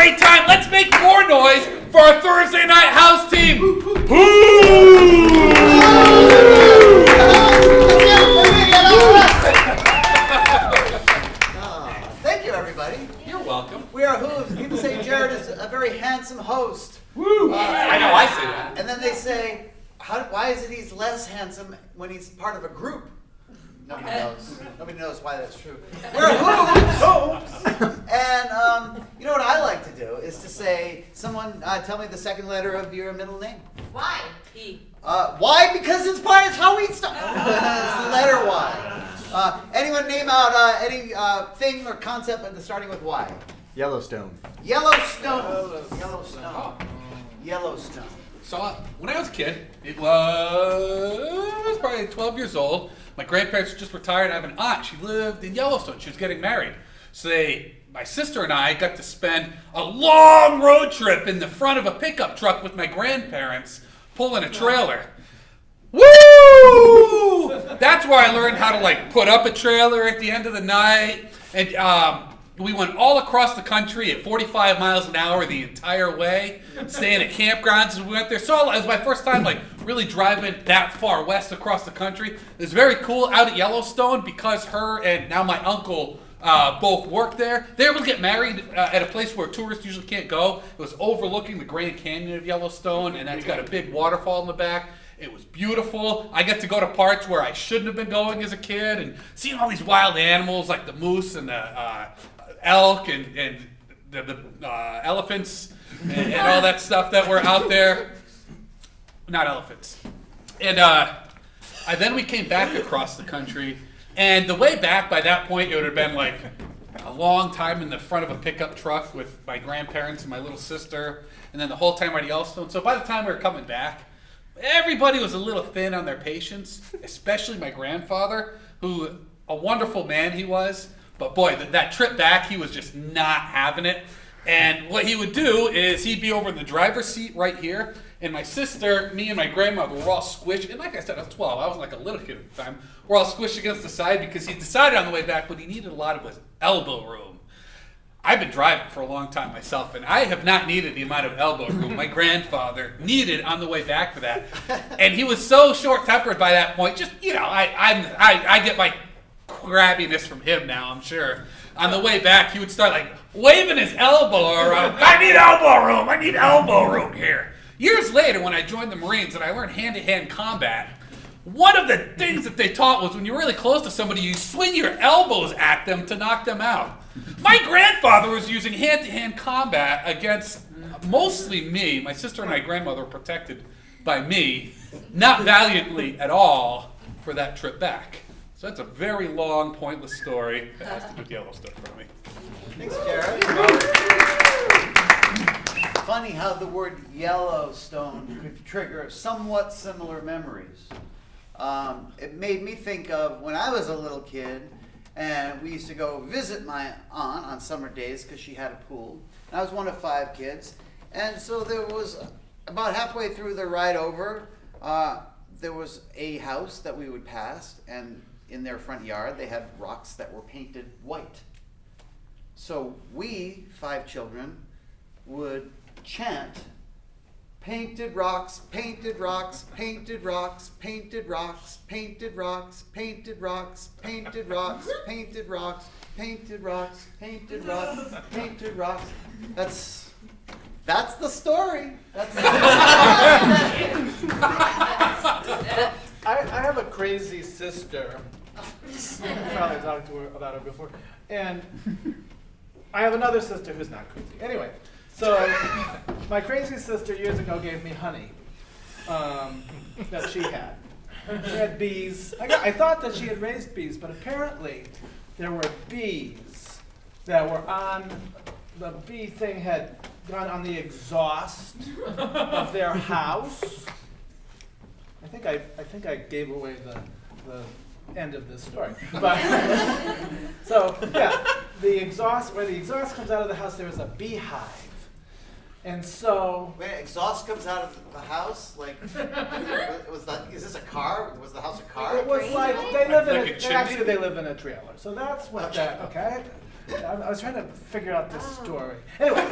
great time. Let's make more noise for our Thursday night house team. Thank you, everybody. You're welcome. We are Hooves. People say Jared is a very handsome host. Woo! I know, I say that. And then they say, why is it he's less handsome when he's part of a group? Nobody knows. Nobody knows why that's true. We're Hooves! And you know what I like to do is to say, someone tell me the second letter of your middle name. Why? E. Why? Because it's how we start. It's the letter Y. Anyone name out any thing or concept starting with Y? Yellowstone. Yellowstone. Yellowstone. Yellowstone. So when I was a kid, I was probably 12 years old. My grandparents just retired. I have an aunt. She lived in Yellowstone. She was getting married. So my sister and I got to spend a long road trip in the front of a pickup truck with my grandparents pulling a trailer. Woo! That's where I learned how to put up a trailer at the end of the night. And we went all across the country at 45 miles an hour the entire way, staying at campgrounds as we went there. So it was my first time really driving that far west across the country. It was very cool out at Yellowstone because her and now my uncle both worked there. They were able to get married at a place where tourists usually can't go. It was overlooking the Grand Canyon of Yellowstone, and that's got a big waterfall in the back. It was beautiful. I got to go to parts where I shouldn't have been going as a kid and seeing all these wild animals like the moose and the elk and the elephants and all that stuff that were out there. Not elephants. And then we came back across the country. And the way back, by that point, it would have been a long time in the front of a pickup truck with my grandparents and my little sister, and then the whole time at Yellowstone. So by the time we were coming back, everybody was a little thin on their patience, especially my grandfather, who a wonderful man he was. But boy, that trip back, he was just not having it. And what he would do is he'd be over in the driver's seat right here, and my sister, me and my grandmother were all squished. And like I said, I was 12. I was like a little kid at the time. We're all squished against the side because he decided on the way back what he needed a lot of was elbow room. I've been driving for a long time myself, and I have not needed the amount of elbow room my grandfather needed on the way back for that. And he was so short-tempered by that point. Just, I get my crabbiness from him now, I'm sure. On the way back, he would start waving his elbow around. I need elbow room. I need elbow room here. Years later, when I joined the Marines and I learned hand-to-hand combat, one of the things that they taught was when you're really close to somebody, you swing your elbows at them to knock them out. My grandfather was using hand-to-hand combat against mostly me. My sister and my grandmother were protected by me, not valiantly at all for that trip back. So that's a very long, pointless story that has to do with Yellowstone for me. Thanks, Jared. Funny how the word Yellowstone could trigger somewhat similar memories. It made me think of when I was a little kid, and we used to go visit my aunt on summer days because she had a pool. And I was one of 5 kids, and so there was about halfway through the ride over, there was a house that we would pass, and in their front yard they had rocks that were painted white. So we, 5 children, would chant, painted rocks, painted rocks, painted rocks, painted rocks, painted rocks, painted rocks, painted rocks, painted rocks, painted rocks, painted rocks, painted rocks. That's the story. I have a crazy sister. I've probably talked to her about it before. And I have another sister who's not crazy. Anyway, so my crazy sister years ago gave me honey that she had. She had bees. I thought that she had raised bees, but apparently there were bees that were on, the bee thing had gone on the exhaust of their house. I think I gave away the end of this story. But so yeah, where the exhaust comes out of the house, there is a beehive. And so Wait, exhaust comes out of the house? Is this a car? Was the house a car? it was like they live in Like a chimney? actually they live in a trailer. So that's what that okay. I was trying to figure out this story. Anyway, so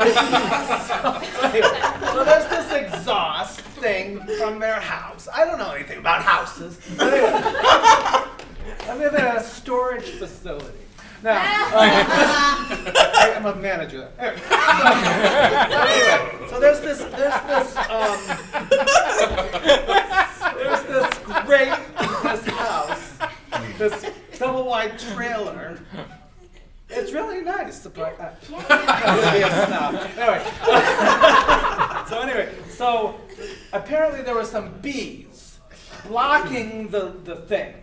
there's this exhaust thing from their house. I don't know anything about houses. But anyway, I live in a storage facility. Now, I'm a manager. Anyway, so there's this house, this double wide trailer. It's really nice. Anyway, so apparently there were some bees blocking the thing.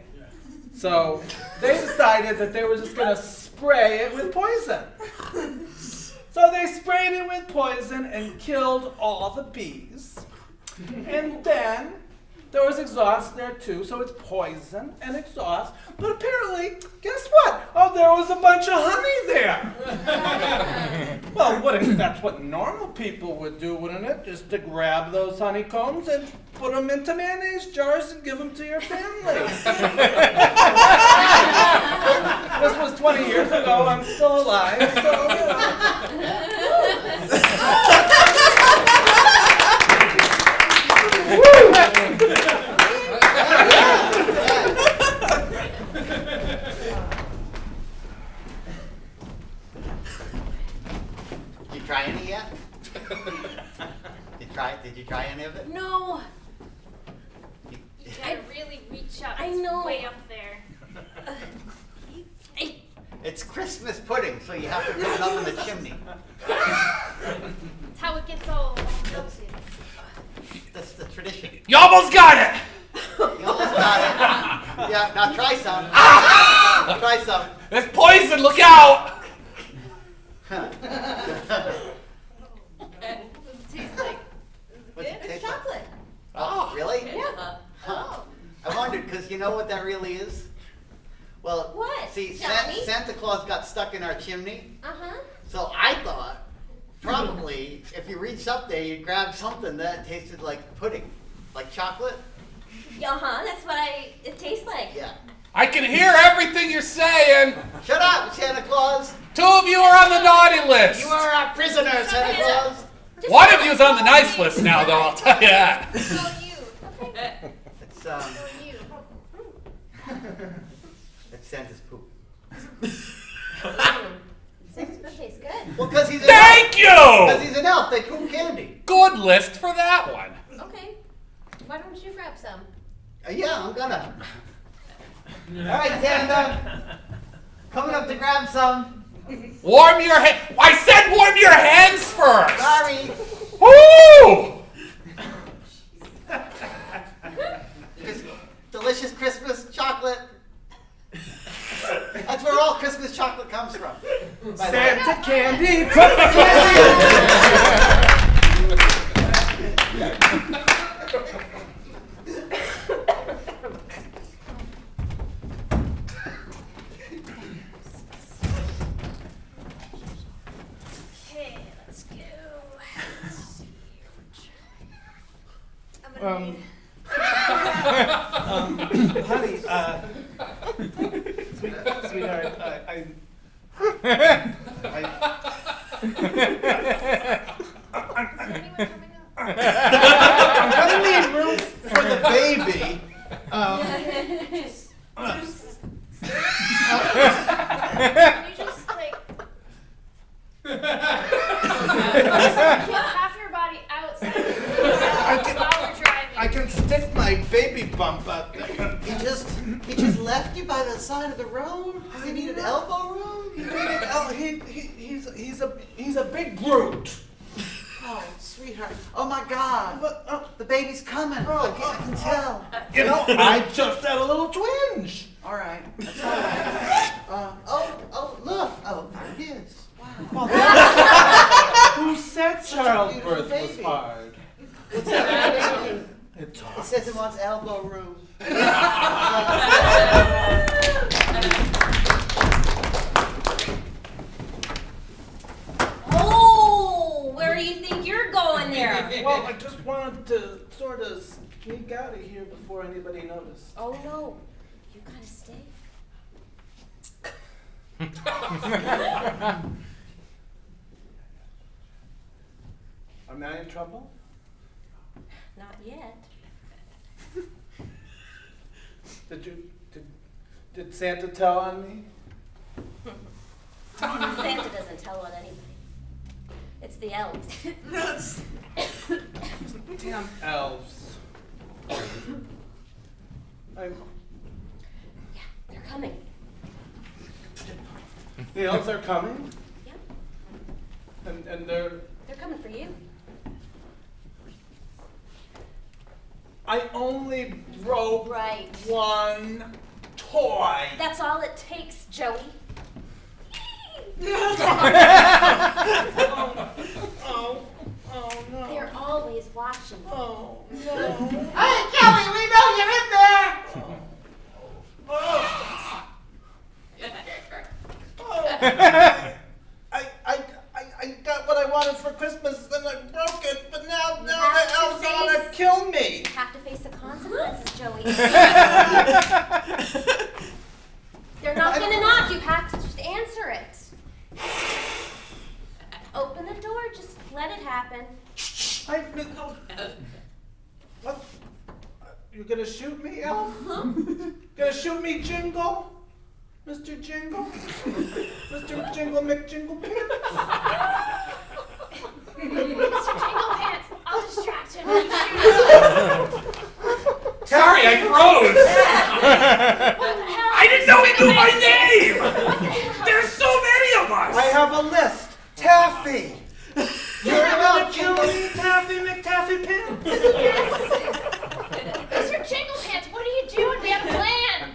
So they decided that they were just going to spray it with poison. So they sprayed it with poison and killed all the bees. And then there was exhaust there too, so it's poison and exhaust. But apparently, guess what? Oh, there was a bunch of honey there. Well, that's what normal people would do, wouldn't it? Just to grab those honeycombs and put them into mayonnaise jars and give them to your family. This was 20 years ago. I'm still alive, so, you know. Did you try any yet? Did you try any of it? No. You gotta really reach up. I It's know. way up there. It's Christmas pudding, so you have to put it up in the chimney. It's how it gets all melted. That's the tradition. You almost got it! You almost got it. Yeah, now try some. Try some. There's poison, look out! What does it taste like? What's it It's taste like? chocolate. Oh, really? Yeah. Huh. I wondered, because you know what that really is? Well, What, see, Johnny? Santa Claus got stuck in our chimney, Uh-huh. so I thought probably if you reached up there, you'd grab something that tasted like pudding, like chocolate. Uh-huh, that's what it tastes like. Yeah. I can hear everything you're saying. Shut up, Santa Claus. 2 of you are on the naughty list. You are our prisoner, Santa Claus. Just One of you is on the nice list now, though, I'll tell you that. So you. It's So you. it's Santa's poop. Santa's food tastes good. Well, because he's an Thank elf. Because you! he's an elf, they poop candy. Good list for that one. Okay. Why don't you grab some? Yeah, I'm gonna. All right, Santa. Coming up to grab some. Warm your hands. I said warm your hands first. Sorry. Woo! Just delicious Christmas chocolate. That's where all Christmas chocolate comes from. By the way. Santa candy, put the candy Okay, let's go. Let's see. I'm in. gonna need. Honey, sweetheart, Is anyone coming up? I'm gonna need room for the baby. Can you just like keep half your body outside while we're driving? I can stick my baby bump out there. He just left you by the side of the road. Does he need an elbow room? He's a big brute. Oh, sweetheart. Oh my God. The baby's coming. Oh, I can tell. You know, I just had a little twinge. All right. That's all right. Look. Oh, there he is. Wow. Who said childbirth beautiful was baby. hard? What's that baby? It's It says it wants elbow room. Oh, where do you think you're going there? Well, I just wanted to sort of sneak out of here before anybody noticed. Oh no, you gotta stay. Am I in trouble? Not yet. Did Santa tell on me? Santa doesn't tell on anybody. It's the elves. Damn elves. Yeah, they're coming. The elves are coming? Yeah, And they're... they're coming for you. I only broke Right. one toy. That's all it takes, Joey. Oh no. They're always watching. Oh no. Hey, Kelly, we know you're in there! I got what I wanted for Christmas and I broke it, but now You the have to elves want to face- kill me. You have to face the consequences, Joey. They're not gonna knock. You have to just answer it. Open the door. Just let it happen. What? You're gonna shoot me, elf? Gonna shoot me, Jingle? Mr. Jingle? Mr. Jingle McJingle Pants? Mr. Jingle Pants, I'll distract him when you shoot him. Sorry, I froze. What the hell? I didn't know he knew my name. There's so many of us. I have a list. Taffy. You're about Julie Taffy McTaffy Pants? Mr. Jingle Pants, what are you doing? We have a plan.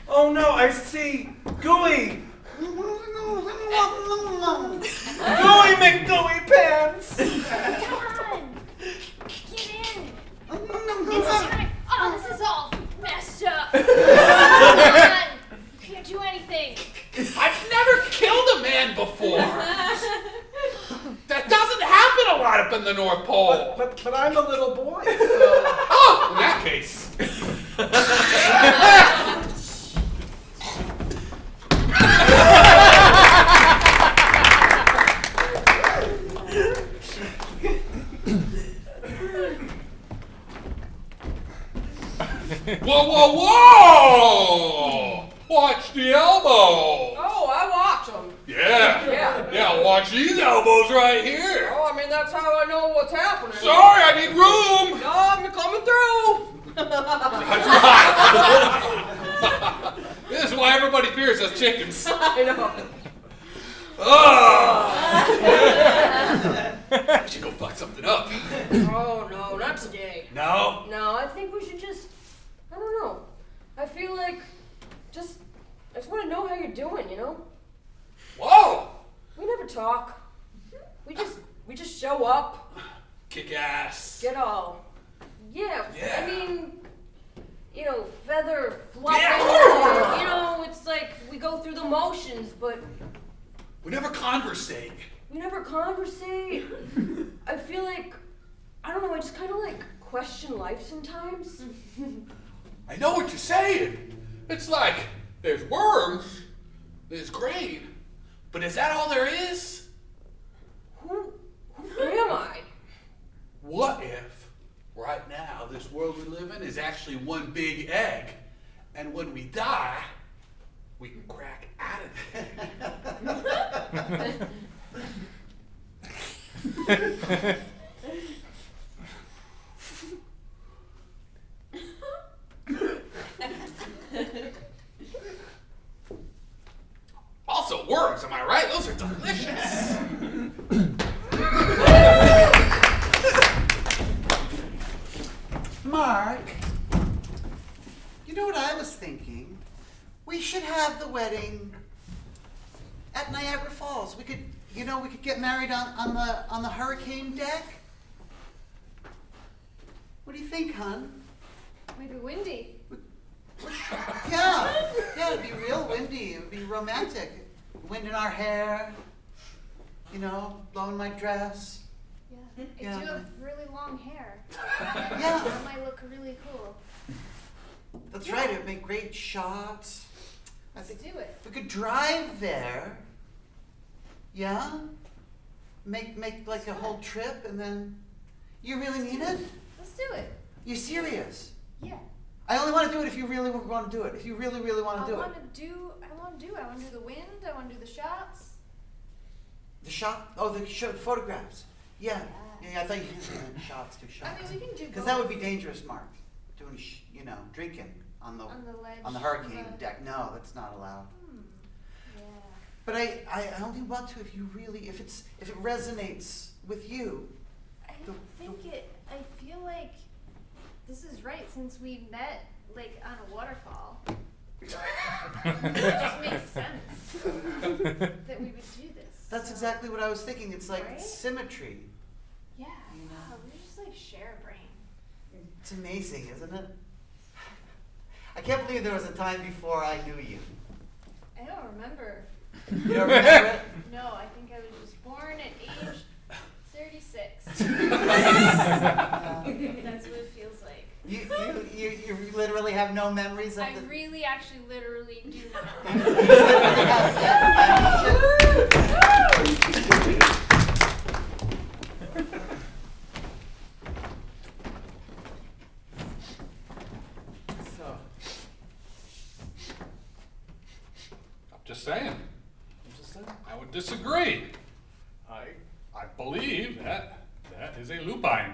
Oh no, I see. Gooey. Gooey McGooey Pants. Come on. Get in. It's time. Oh, this is all messed up. Come on. You can't do anything. I've never killed a man before. That doesn't happen a lot up in the North Pole. But I'm a little boy, so... Oh, in that case. Whoa, whoa, whoa! Watch the elbow. Oh, I watch them. Yeah. Yeah, watch these elbows right here. Oh, I mean, that's how I know what's happening. Sorry, I need room. No, I'm coming through. That's right. This is why everybody fears us chickens. I know. Oh! I should go fuck something up. Oh, no, not today. No? No, I think we should just, I don't know. I feel like I just want to know how you're doing, you know? Whoa! We never talk. We just show up, Kick ass. get all, yeah. Yeah. I mean, you know, feather fluffing, Yeah. you know, it's like we go through the motions, but We never conversate. we never conversate. I feel like, I don't know, I just kind of like question life sometimes. I know what you're saying. It's like there's worms, there's grain, but is that all there is? Who am I? What if right now this world we live in is actually one big egg, and when we die, we can crack out of it. Also worms, am I right? Those are delicious. Mark, you know what I was thinking? We should have the wedding at Niagara Falls. We could get married on the hurricane deck. What do you think, hon? Maybe windy. Yeah, it'd be real windy. It would be romantic. Wind in our hair, blowing my dress. Yeah. Yeah. I do have really long hair. Yeah, That might look really cool. that's right. It would make great shots. I think do it. we could drive there. Yeah? Make like a whole trip and then... You really mean it? Let's do it. You serious? Yeah. I only want to do it if you really want to do it. If you really, really want to do it. I want to do the wind. I want to do the shots. The shot? Oh, the photographs. Yeah. Yeah, I thought you did shots, do shots. I mean, we can do Because both. that would be dangerous, Mark. Doing, drinking on the ledge. on the hurricane deck. No, that's not allowed. Yeah. But I only want to if you really, if it resonates with you. I feel like this is right since we met like on a waterfall. It just makes sense that we would do this. That's So, exactly what I was thinking. It's like Right? symmetry. Yeah. You know. Wow, we just like share a brain. It's amazing, isn't it? I can't believe there was a time before I knew you. I don't remember. You don't remember it? No, I think I was just born at age 36. That's what it feels like. You literally have no memories of I the... really, actually, literally do not. You literally have So, I'm just saying. I'm just saying. I would disagree. I believe that is a lupine.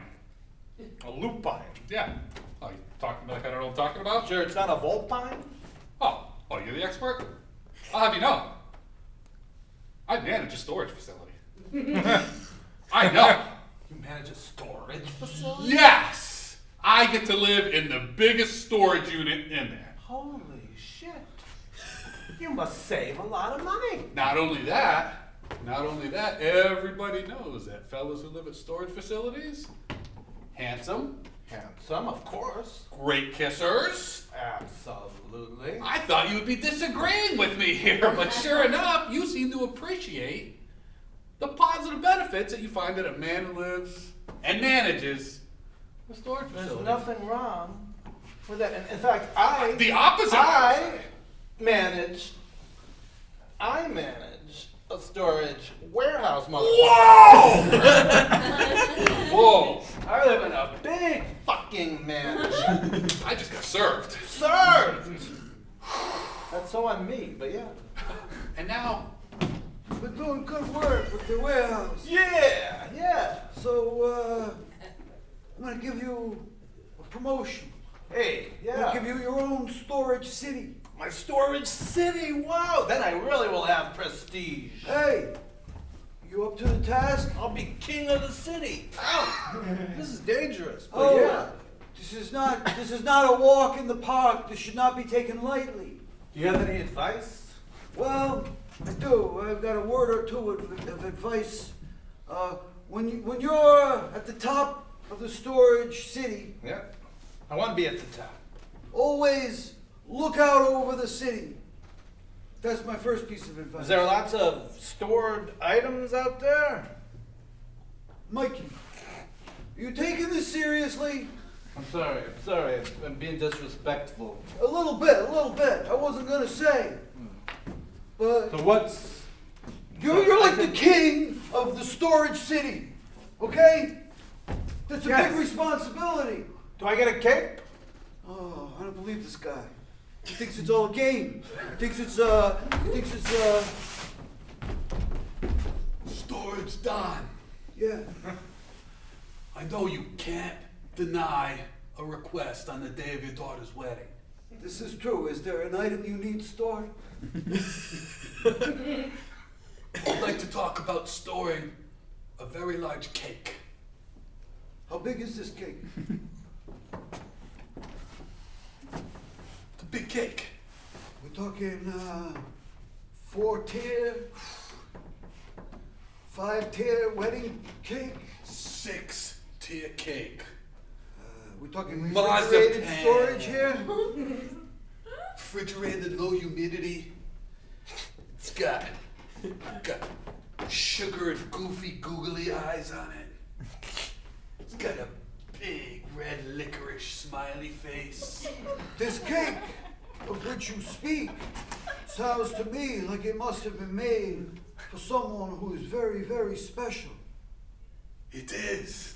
A lupine. Yeah. Oh, you talking like I don't know what I'm talking about? Sure, it's not a vulpine? Oh, you're the expert? I'll have you know. I manage a storage facility. I know. You manage a storage facility? Yes! I get to live in the biggest storage unit in there. Holy shit. You must save a lot of money. Not only that, everybody knows that fellas who live at storage facilities, handsome, Handsome, of course. great kissers. Absolutely. I thought you would be disagreeing with me here, but sure enough, you seem to appreciate the positive benefits that you find that a man who lives and manages a storage There's facility. nothing wrong with that. And in fact, I The opposite. I manage a storage warehouse, motherfucker. Whoa! I live in a big fucking mansion. I just got served. Served! That's so on me, but yeah. And now, We're doing good work with the warehouse. Yeah. So, I'm gonna give you a promotion. Hey, I'm gonna give you your own storage city. My storage city, wow! Then I really will have prestige. Hey, you up to the task? I'll be king of the city. Ow! This is dangerous, but Oh, yeah. this is not a walk in the park. This should not be taken lightly. Do you have any advice? Well, I do. I've got a word or two of advice. When you're at the top of the storage city, Yeah. I want to be at the top. always look out over the city. That's my first piece of advice. Is there lots of stored items out there? Mikey, are you taking this seriously? I'm sorry. I'm being disrespectful. A little bit. I wasn't gonna say. But So what's... you're like the king of the storage city, okay? That's a Yes. big responsibility. Do I get a cape? Oh, I don't believe this guy. He thinks it's all a game. He thinks it's storage done. yeah. I know you can't deny a request on the day of your daughter's wedding. This is true. Is there an item you need stored? I'd like to talk about storing a very large cake. How big is this cake? It's a big cake. We're talking 4-tier, 5-tier wedding cake. 6-tier cake. We're talking Mazda refrigerated pan. storage here. Refrigerated, low humidity. It's got sugared, goofy, googly eyes on it. It's got a big red licorice smiley face. This cake of which you speak Sounds to me like it must have been made for someone who is very, very special. It is.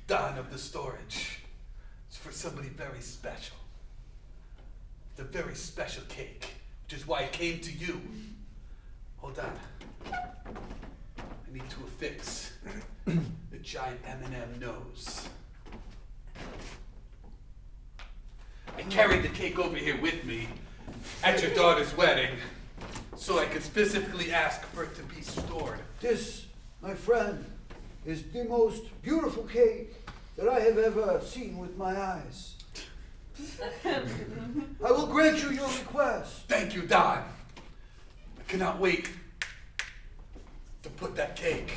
Don of the storage. It's for somebody very special. It's a very special cake, which is why it came to you. Hold on. I need to affix the giant M&M nose. I carried the cake over here with me at your daughter's wedding, so I could specifically ask for it to be stored. This, my friend, is the most beautiful cake that I have ever seen with my eyes. I will grant you your request. Thank you, Don. I cannot wait to put that cake.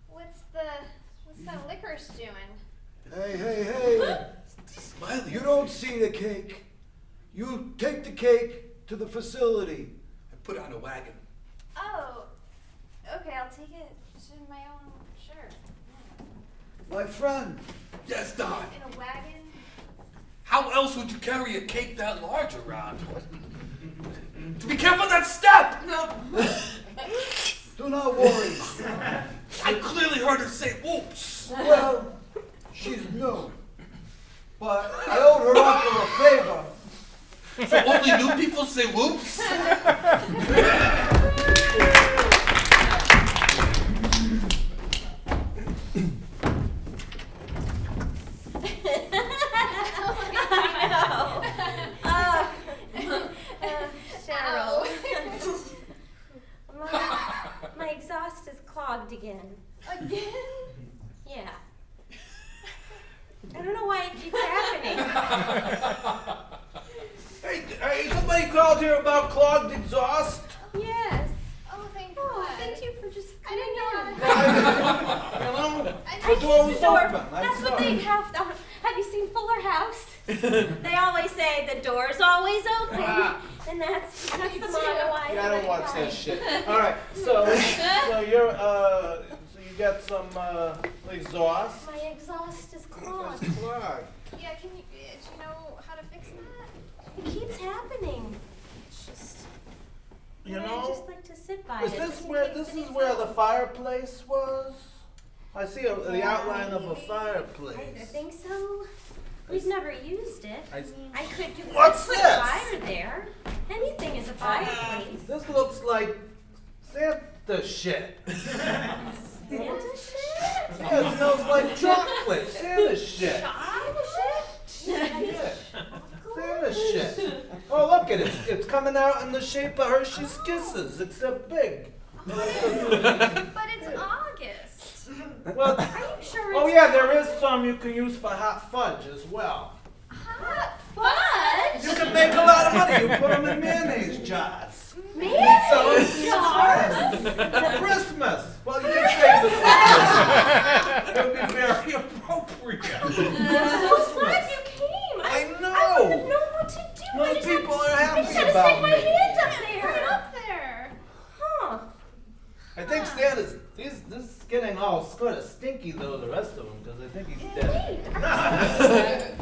What's that licorice doing? Hey. Smiley. You don't see the cake. You take the cake to the facility. I put it on a wagon. Oh, okay, I'll take it to my own, sure. My friend, Yes, Don. In a wagon? How else would you carry a cake that large around? To be careful of that step! No. do not worry. I clearly heard her say whoops. Well, she's new. But I owed her uncle a favor. So only new people say whoops? Cheryl. My exhaust is clogged again. Again? Yeah. I don't know why it keeps happening. Hey, somebody called here about clogged exhaust? Yes. Oh, thank Oh, God. thank you for just I didn't know. Hello? I The door was Door- open. I'm That's what they sorry. have. Have you seen Fuller House? They always say the door's always open, and that's the motto I Yeah, I don't watch that live shit. All right, so you're so you got some exhaust. by. My exhaust is That's clogged. clogged. Yeah, do you know how to fix that? It keeps happening. It's just. You I know, just like to sit by is it. this just in where case this is anything- where the fireplace was? I see the Yeah, outline of a maybe. fireplace. I think so. We've never used it. I- I could. You could What's put this? a fire there. Anything is a fireplace. This looks like Santa shit. Santa shit? Yeah, it smells like chocolate. Santa shit. Santa shit? Yeah. Santa shit. Oh, look at it. It's coming out in the shape of Hershey's Kisses, except big. But it's August. Well, Are you sure oh it's yeah, there is some you can use for hot fudge as well. Hot fudge? You can make a lot of money. You put them in mayonnaise jars. Mayonnaise jars? For Christmas. Well, you can save this for Christmas. It would be very appropriate. I'm so glad you came. I I know. wouldn't know what to do. I Most just people are I happy just had to about stick my me. hand up Put it there. up there. Huh. I think Santa's, this is getting all sort of stinky though, the rest of them, because I think he's dead.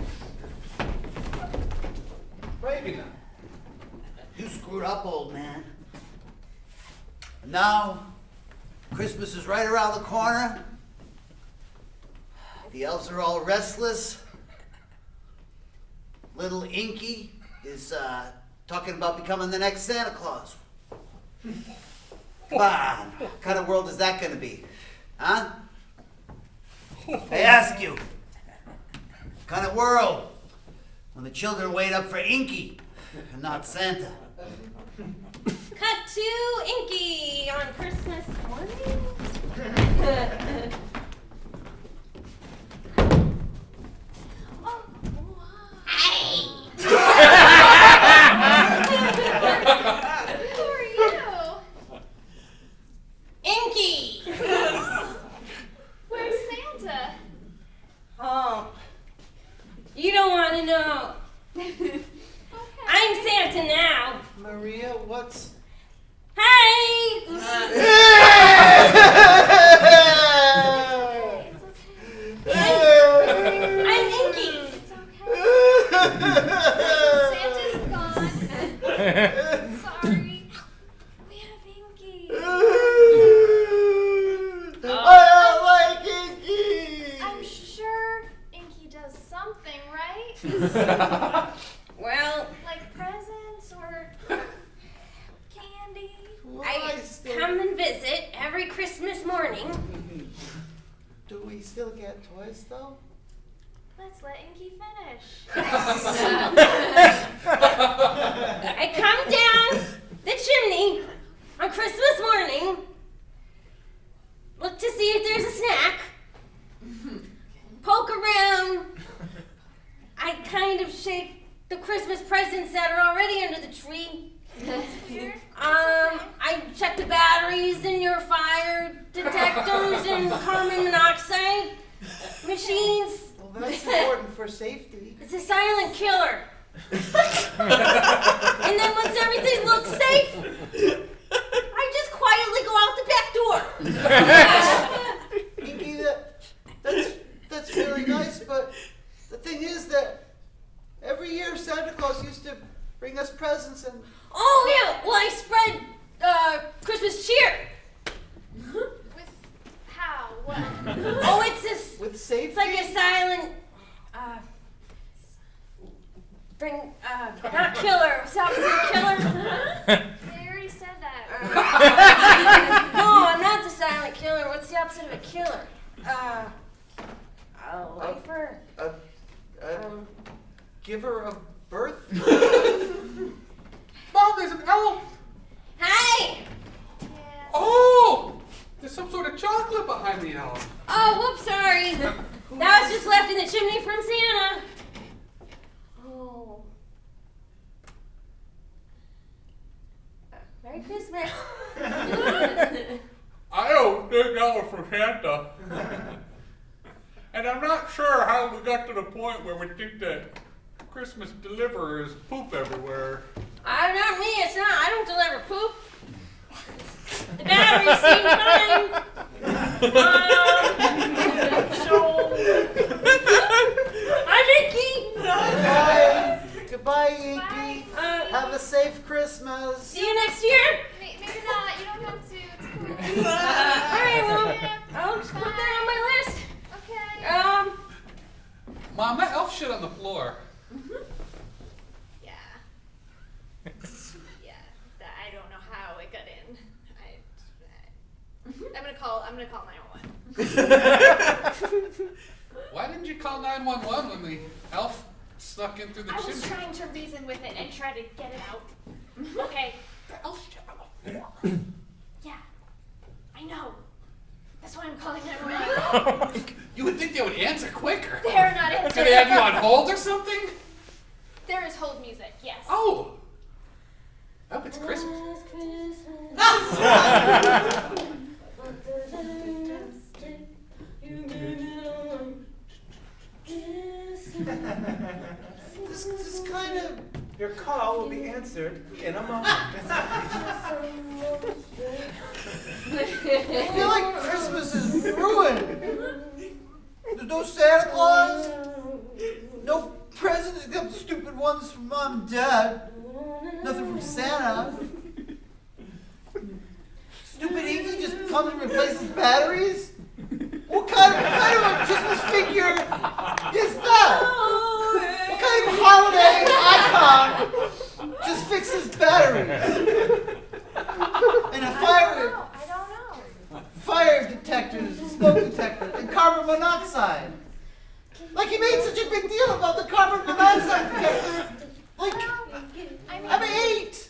Maybe not. You screwed up, old man. And now, Christmas is right around the corner. The elves are all restless. Little Inky is talking about becoming the next Santa Claus. Come on, what kind of world is that going to be? Huh? I ask you, what kind of world when the children wait up for Inky and not Santa? Cut to Inky on Christmas morning. Oh, wow. Who are you? Inky! Where's Santa? Oh, you don't want to know. Okay. I'm Santa now. Maria, what's... Hi! It's okay. I'm Inky. still get toys though? Let's let Inky finish. I come down the chimney on Christmas morning, look to see if there's a snack, poke around. I kind of shake the Christmas presents that are already under the tree. Weird. I check the batteries in your fire detectors and carbon monoxide machines. Well, that's important for safety. It's a silent killer. And then once everything looks safe, I just quietly go out the back door. Inky, that's really nice, but the thing is that every year Santa Claus used to bring us presents and Oh yeah, well I spread Christmas cheer. With how? What? Oh, it's this. with safety. It's like a silent. Not killer. What's the opposite of killer? They already said that. No, I'm not the silent killer. What's the opposite of a killer? A lifer. Giver of birth. Mom, there's an elf. Hey! Yeah. Oh, there's some sort of chocolate behind the elf. Oh, whoops, sorry. That was just left in the chimney from Santa. Oh. Merry Christmas. I don't think that was from Santa. And I'm not sure how we got to the point where we think that Christmas deliverers poop everywhere. Not me, it's not. I don't deliver poop. The batteries seem fine. I'm Inky. Goodbye, Inky. Have a safe Christmas. See you next year. Maybe not. You don't have to. It's cool. Alright, well, I'll just put that on my list. Okay. Mom, that elf shit on the floor. Yeah. Yeah. I don't know how it got in. I'm gonna call 911. Why didn't you call 911 when the elf snuck in through the I was chimney? trying to reason with it and try to get it out. Okay. The elf shit on the floor. Yeah. I know. That's why I'm calling 911. You would think they would answer quicker. They're not Do answering. they have you on hold or something? There is hold music. Yes. Oh. I hope it's Christmas. This kind of. Your call will be answered in a moment. I feel like Christmas is ruined. There's no Santa Claus. No presents except stupid ones from Mom and Dad. Nothing from Santa. Stupid Inky just comes and replaces batteries? What kind of a Christmas figure is that? What kind of holiday icon just fixes batteries? And a I don't know. fire detectors, smoke detectors, and carbon monoxide. Like he made such a big deal about the carbon monoxide detector. Like, I'm 8.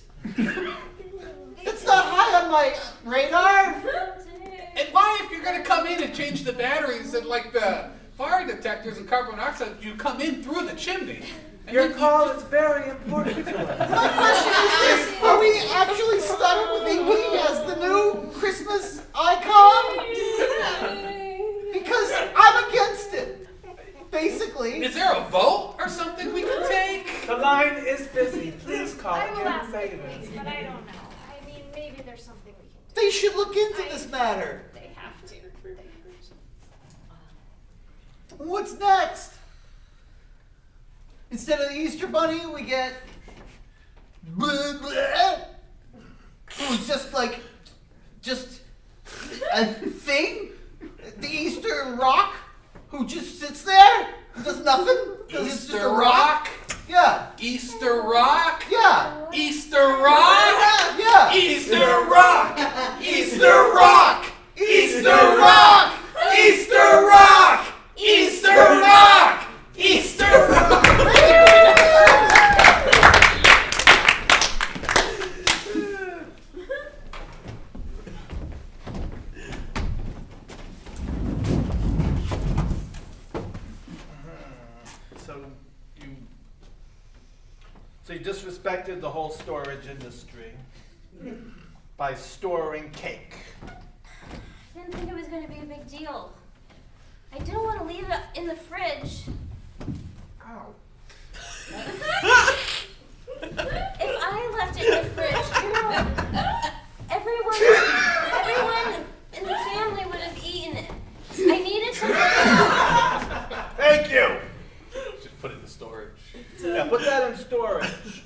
That's not high on my radar. And why, if you're going to come in and change the batteries and like the fire detectors and carbon monoxide, you come in through the chimney? And Your then call is very important to us. My question is this: are we actually stuck with Inky as the new Christmas icon? Because I'm against it. Basically. Is there a vote or something we can take? The line is busy. Please call I will again, ask the favor. police, but I don't know. I mean, maybe there's something we can do. They should look into this matter. They have to. What's next? Instead of the Easter Bunny, we get. Who's just a thing? The Easter rock? Who just sits there? Does nothing? 'Cause it's just a Easter rock? rock? Yeah. Easter rock? Yeah. Easter rock? Yeah. Easter rock! Easter rock! Easter rock! Easter Easter rock! Easter rock! Easter rock! So you disrespected the whole storage industry by storing cake. I didn't think it was going to be a big deal. I didn't want to leave it in the fridge. Ow. If I left it in the fridge, you know, everyone in the family would have eaten it. I needed something. Thank you. Just put it in the storage. Yeah, put that in storage.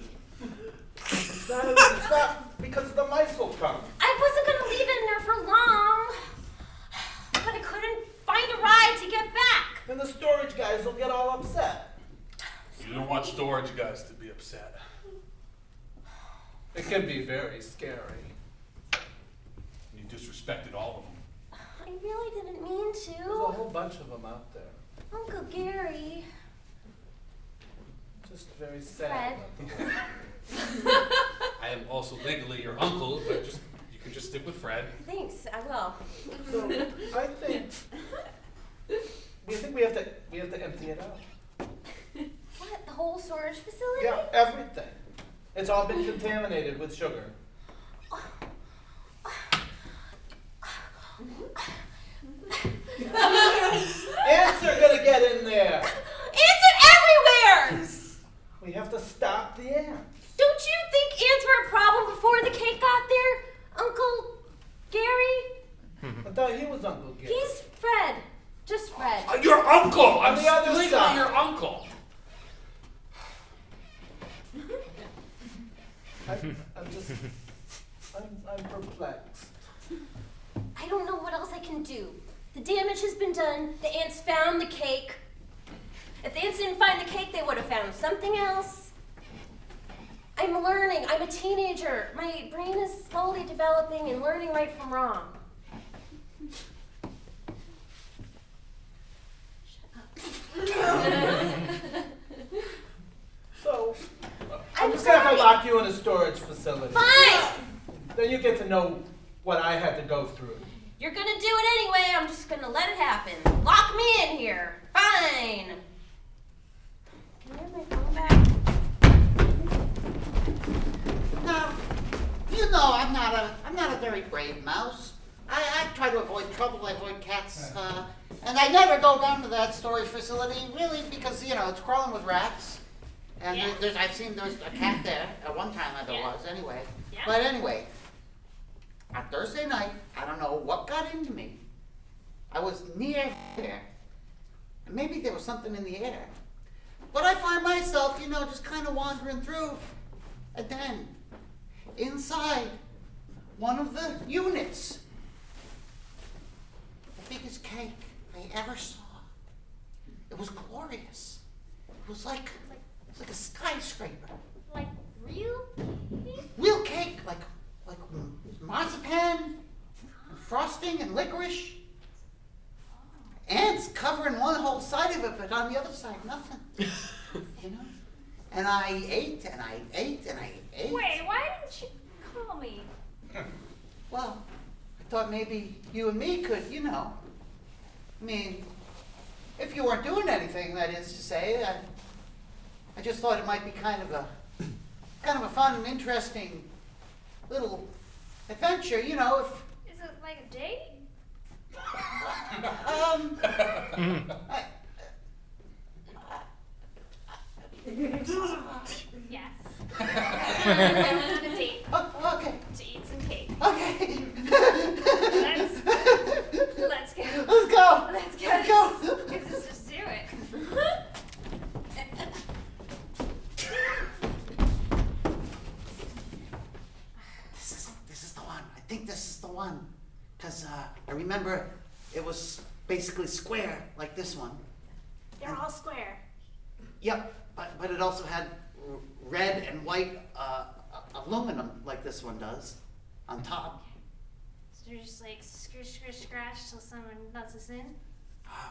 It's not because the mice will come. I wasn't going to leave it in there for long, but I couldn't find a ride to get back. And the storage guys will get all upset. You don't want storage guys to be upset. It can be very scary. You disrespected all of them. I really didn't mean There's a to. whole bunch of them out there. Uncle Gary. Just very sad. Fred. I am also legally your uncle, but you can just stick with Fred. Thanks, I will. So I think we have to empty it out. What, the whole storage facility? Yeah, everything. It's all been contaminated with sugar. Ants are gonna get in there. Ants are everywhere! We have to stop the ants. Don't you think ants were a problem before the cake got there, Uncle Gary? I thought he was Uncle Gary. He's Fred. Just Fred. Your uncle! I'm On the other legally side. your uncle. I'm perplexed. I don't know what else I can do. The damage has been done. The ants found the cake. If the ants didn't find the cake, they would have found something else. I'm learning. I'm a teenager. My brain is slowly developing and learning right from wrong. So, I'm just gonna have to lock you in a storage facility. Fine! Then you get to know what I had to go through. You're gonna do it anyway. I'm just gonna let it happen. Lock me in here. Fine. Can I have my phone back? Now, you know I'm not a very brave mouse. I try to avoid trouble, I avoid cats, and I never go down to that storage facility, really, because, you know, it's crawling with rats. And Yeah. I've seen there's a cat there, at one time there Yeah. was, anyway. Yeah. But anyway, on Thursday night, I don't know what got into me. I was near there. And maybe there was something in the air. But I find myself, you know, just kind of wandering through. And then, inside one of the units, the biggest cake I ever saw. It was glorious. It was like a skyscraper. Like real? Real cake, like marzipan, and frosting and licorice. Ants covering one whole side of it, but on the other side, nothing. You know? And I ate, and I ate, and I ate. Wait, why didn't you call me? Well, I thought maybe you and me could, you know. I mean, if you weren't doing anything, that is to say, I just thought it might be kind of a fun and interesting little adventure, you know, if Is it like a date? Yes. I went on a date Okay, to eat some cake. okay. Let's go. Let's go. Let's go. Let's go. Let's just do it. This is the one. I think this is the one. Because I remember it was basically square, like this one. They're all square. Yep, but it also had red and white aluminum, like this one does, on top. So you're just like scratch till someone nuts us in?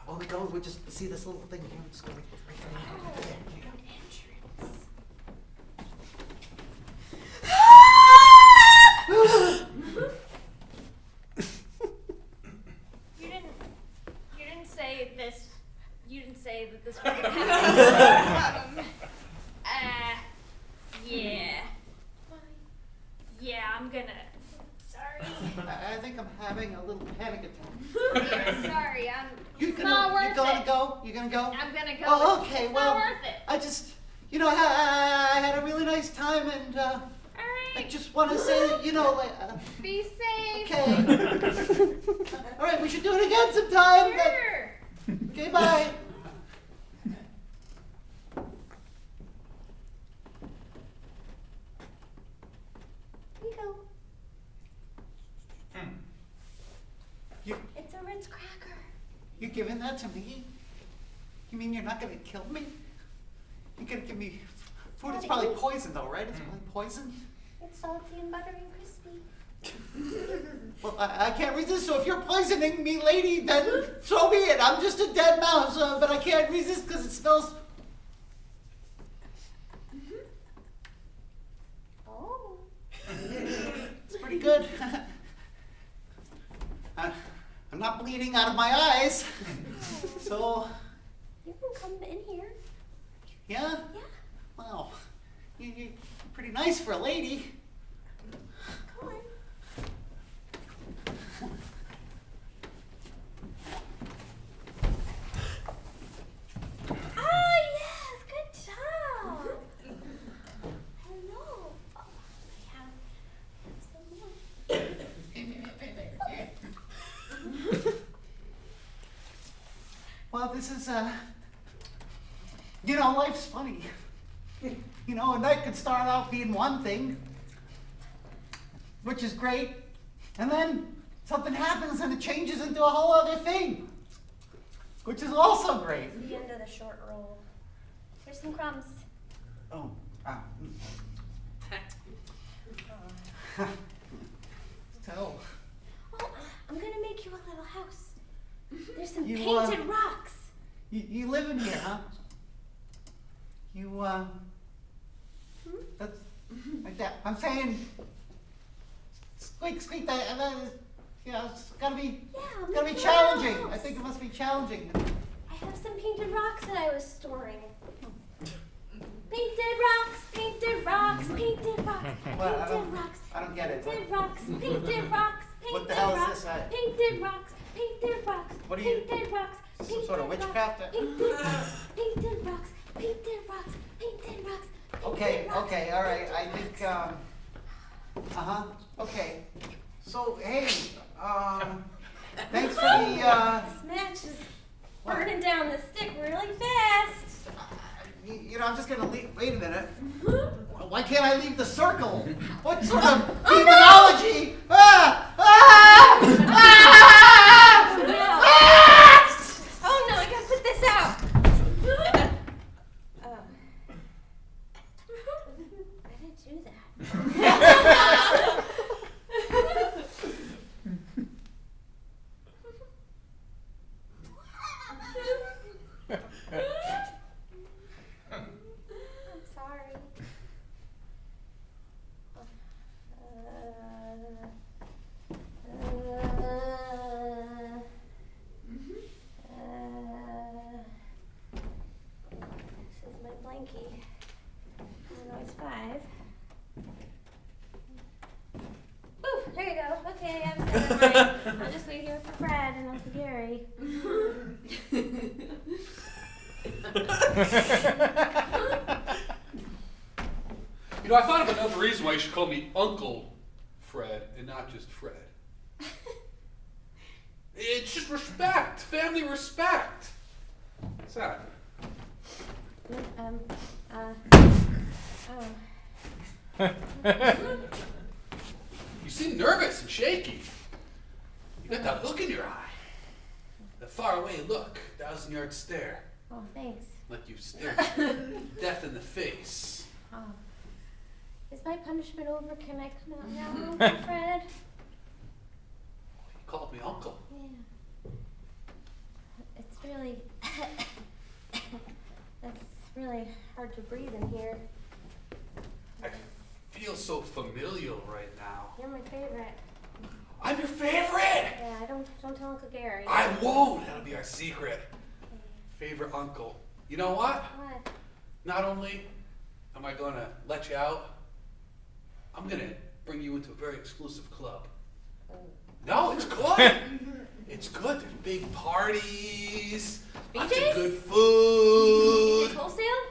Oh, we go. We just see this little thing here. Just go right there. You didn't say this. You didn't say that this was gonna happen. Yeah. Yeah, I'm gonna. Sorry. I think I'm having a little panic attack. Yeah, sorry, You're it's not worth gonna it. go? You're gonna go? I'm gonna go. Oh, okay. It's well, not worth it. I just, I had a really nice time, and I Alright. just want to say, like, Be safe. okay. All right, we should do it again sometime. Sure. Okay, bye. Here you go. You, It's a Ritz cracker. you giving that to me? You mean you're not gonna kill me? You're gonna give me food? It's probably poison, though, right? It's probably poison. It's salty and buttery and crispy. Well, I can't resist. So if you're poisoning me, lady, then so be it. I'm just a dead mouse, but I can't resist because it smells. Oh. It's pretty good. I'm not bleeding out of my eyes. So, You can come in here. yeah? Yeah. Wow. You're pretty nice for a lady. Come on. Oh, yes. Good job. Hello. Oh, I have some more. Well, this is, life's funny. A night could start out being one thing, which is great, and then something happens and it changes into a whole other thing, which is also great. It's the end of the short roll. Here's some crumbs. Oh, So, Oh, I'm gonna make you a little house. There's some You, painted rocks. you live in here, huh? That's like that. I'm saying, squeak, that is, it's gotta be, Yeah, I'll gotta make be you a little challenging. I house. think it must be challenging. I have some painted rocks that I was storing. Painted rocks, painted rocks, painted rocks, Well, painted rocks, I don't get it. painted rocks, painted rocks, What the painted hell is rocks, this? painted rocks, painted rocks, What are you- painted rocks, Is this some sort of painted witchcraft? rocks, painted rocks, painted rocks, painted rocks, painted rocks. Okay, all right. I think, okay. So, hey, thanks for the, This match is burning down the stick really fast. I'm just gonna leave. Wait a minute. Why can't I leave the circle? What sort of demonology? Oh no, I gotta put this out. I didn't do that. I'm sorry. This is my blankie. I know it's 5. Ooh, there you go. Okay, I'm never mind. I'll just wait here for Brad and Uncle Gary. I thought of another reason why you should call me Uncle Fred and not just Fred. It's just respect, family respect. What's that? You seem nervous and shaky. You got that look in your eye. The faraway look, 1,000-yard stare. Oh, thanks. Like you stare death in the face. Oh. Is my punishment over? Can I come out now, Uncle Fred? You called me uncle. Yeah. It's really hard to breathe in here. I feel so familial right now. You're my favorite. I'm your favorite! Yeah, don't tell Uncle Gary. I won't! That'll be our secret. Favorite uncle. You know what? What? Not only am I gonna let you out, I'm gonna bring you into a very exclusive club. No, it's good. It's good. There's big parties, lots of BJ's? good food. BJ's Wholesale?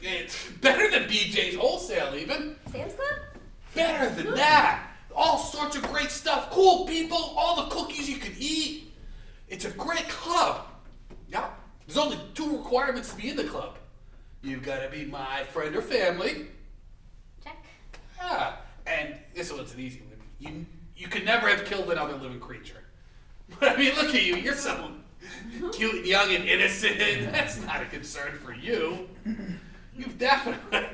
It's better than BJ's Wholesale even. Sam's Club? Better than that. All sorts of great stuff. Cool people. All the cookies you can eat. It's a great club. Yeah. There's only 2 requirements to be in the club. You've got to be my friend or family. Check. Yeah. And this one's an easy one. You could never have killed another living creature. But I mean, look at you. You're so cute and young and innocent. That's not a concern for you. You've definitely...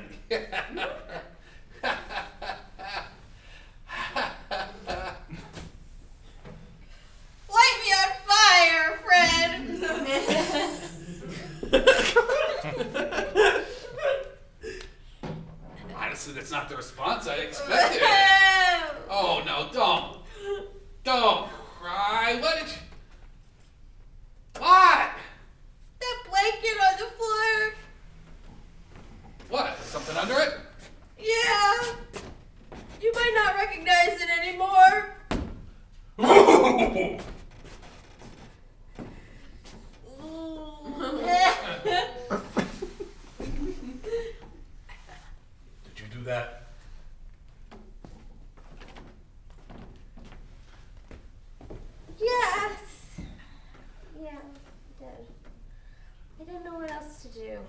Light me on fire, Fred! Honestly, that's not the response I expected. Oh, no, don't. Don't cry. What did you... What? That blanket on the floor. What? Something under it? Yeah. You might not recognize it anymore. Did you do that? Yes. Yeah, I did. I didn't know what else to do.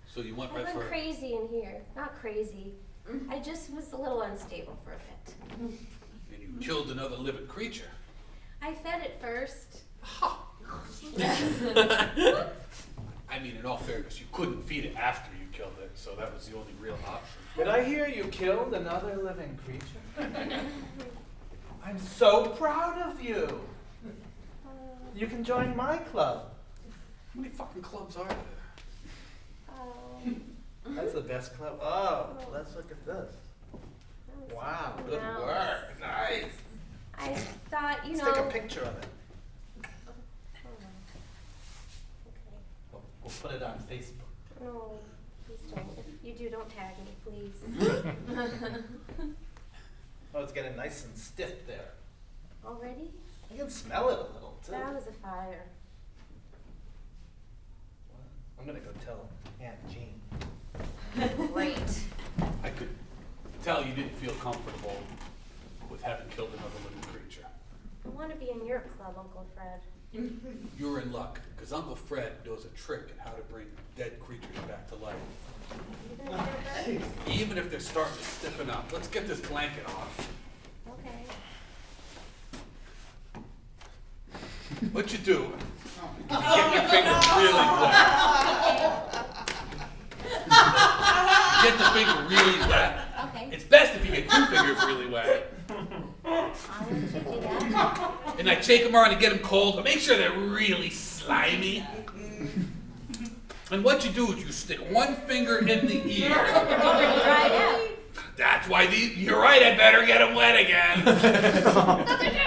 So you went I right went for... crazy in here. Not crazy. I just was a little unstable for a bit. And you killed another living creature. I fed it first. I mean, in all fairness, you couldn't feed it after you killed it, so that was the only real option. Did I hear you killed another living creature? I'm so proud of you. You can join my club. How many fucking clubs are there? That's the best club. Oh, let's look at this. Wow, Good No. work. Nice. I thought, Let's take a picture of it. We'll put it on Facebook. No, please don't. If you do, don't tag me, please. Oh, it's getting nice and stiff there. Already? I can smell it a little too. That was a fire. I'm gonna go tell Aunt Jean. Great. I could tell you didn't feel comfortable with having killed another living creature. I want to be in your club, Uncle Fred. You're in luck, because Uncle Fred knows a trick in how to bring dead creatures back to life. You gonna get it back? Even if they're starting to stiffen up. Let's get this blanket off. Okay. What you do, you get your finger really wet. Get the finger really wet. Okay. It's best if you get 2 fingers really wet. I'll let you do that. And I shake them around to get them cold, but make sure they're really slimy. And what you do is you stick 1 finger in the ear. Already dried out. That's why you're right, I better get them wet again. That's okay.